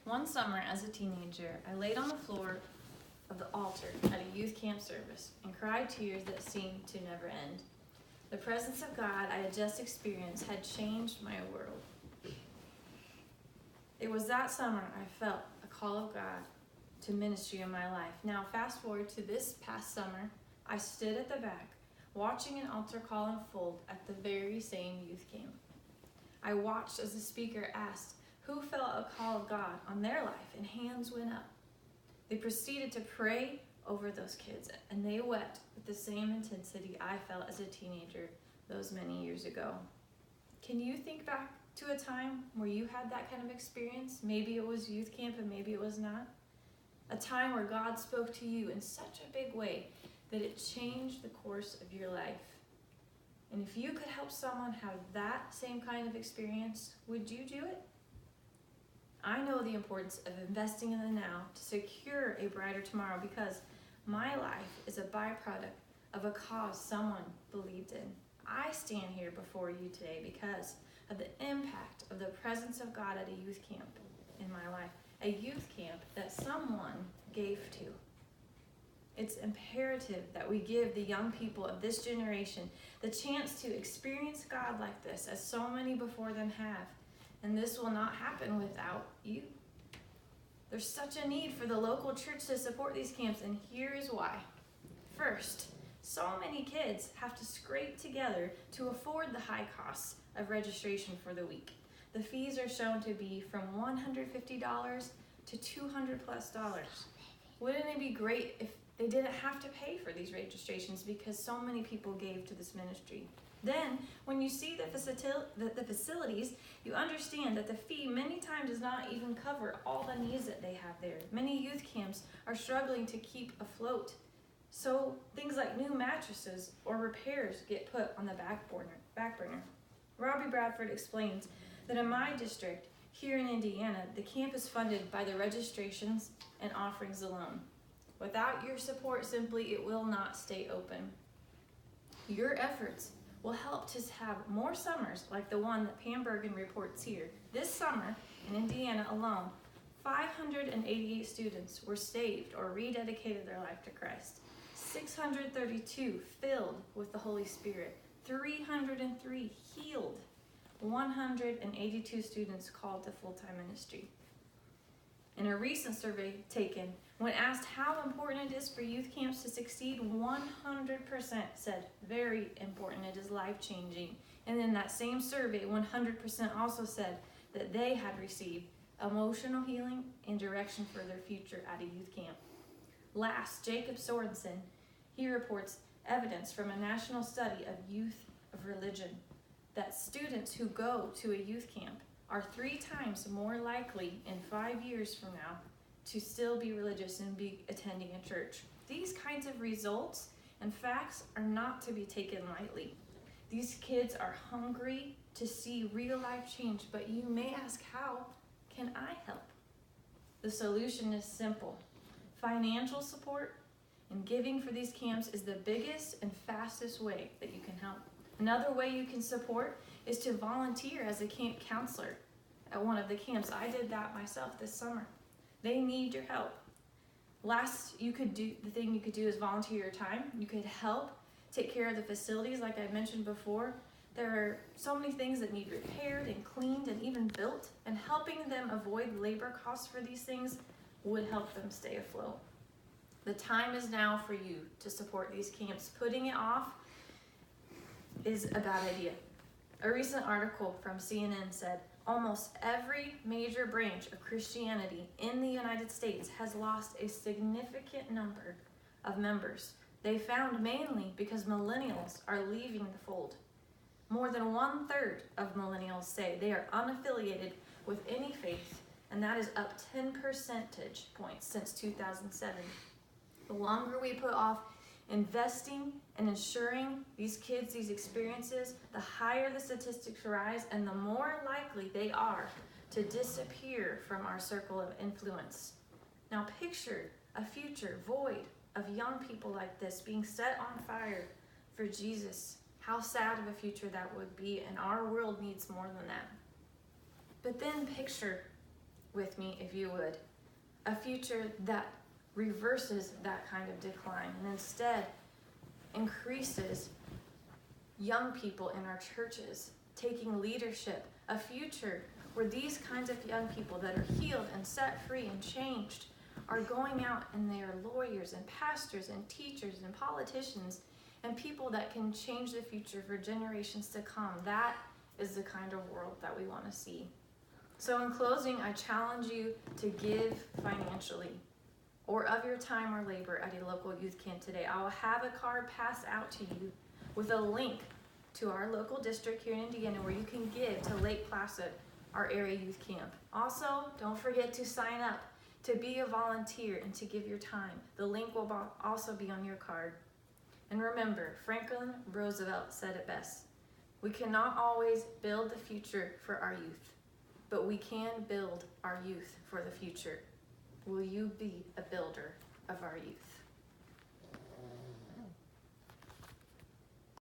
One summer as a teenager, I laid on the floor of the altar at a youth camp service and cried tears that seemed to never end. The presence of God I had just experienced had changed my world. It was that summer I felt a call of God to ministry in my life. Now fast forward to this past summer, I stood at the back watching an altar call unfold at the very same youth camp. I watched as the speaker asked who felt a call of God on their life, and hands went up. They proceeded to pray over those kids, and they wept with the same intensity I felt as a teenager those many years ago. Can you think back to a time where you had that kind of experience? Maybe it was youth camp and maybe it was not. A time where God spoke to you in such a big way that it changed the course of your life. And if you could help someone have that same kind of experience, would you do it? I know the importance of investing in the now to secure a brighter tomorrow, because my life is a byproduct of a cause someone believed in. I stand here before you today because of the impact of the presence of God at a youth camp in my life, a youth camp that someone gave to. It's imperative that we give the young people of this generation the chance to experience God like this, as so many before them have. And this will not happen without you. There's such a need for the local church to support these camps, and here is why. First, so many kids have to scrape together to afford the high costs of registration for the week. The fees are shown to be from $150 to $200+. Wouldn't it be great if they didn't have to pay for these registrations, because so many people gave to this ministry? Then, when you see the facilities, you understand that the fee many times does not even cover all the needs that they have there. Many youth camps are struggling to keep afloat. So things like new mattresses or repairs get put on the back burner. Robbie Bradford explains that in my district, here in Indiana, the camp is funded by the registrations and offerings alone. Without your support, simply it will not stay open. Your efforts will help to have more summers like the one that Pam Bergen reports here. This summer in Indiana alone, 588 students were saved or rededicated their life to Christ. 632 filled with the Holy Spirit. 303 healed. 182 students called to full-time ministry. In a recent survey taken, when asked how important it is for youth camps to succeed, 100% said very important, it is life-changing. And in that same survey, 100% also said that they had received emotional healing and direction for their future at a youth camp. Last, Jacob Sorensen, he reports evidence from a national study of youth of religion that students who go to a youth camp are 3 times more likely in 5 years from now to still be religious and be attending a church. These kinds of results and facts are not to be taken lightly. These kids are hungry to see real life change, but you may ask, how can I help? The solution is simple. Financial support and giving for these camps is the biggest and fastest way that you can help. Another way you can support is to volunteer as a camp counselor at one of the camps. I did that myself this summer. They need your help. The thing you could do is volunteer your time. You could help take care of the facilities like I mentioned before. There are so many things that need repaired and cleaned and even built, and helping them avoid labor costs for these things would help them stay afloat. The time is now for you to support these camps. Putting it off is a bad idea. A recent article from CNN said almost every major branch of Christianity in the United States has lost a significant number of members. They found mainly because millennials are leaving the fold. More than 1/3 of millennials say they are unaffiliated with any faith, and that is up 10 percentage points since 2007. The longer we put off investing and ensuring these kids these experiences, the higher the statistics rise and the more likely they are to disappear from our circle of influence. Now picture a future void of young people like this being set on fire for Jesus. How sad of a future that would be, and our world needs more than that. But then picture with me if you would. A future that reverses that kind of decline and instead increases young people in our churches taking leadership. A future where these kinds of young people that are healed and set free and changed are going out and they are lawyers and pastors and teachers and politicians and people that can change the future for generations to come. That is the kind of world that we want to see. So in closing, I challenge you to give financially or of your time or labor at a local youth camp today. I will have a card passed out to you with a link to our local district here in Indiana where you can give to Lake Placid, our area youth camp. Also, don't forget to sign up to be a volunteer and to give your time. The link will also be on your card. And remember, Franklin Roosevelt said it best. We cannot always build the future for our youth, but we can build our youth for the future. Will you be a builder of our youth?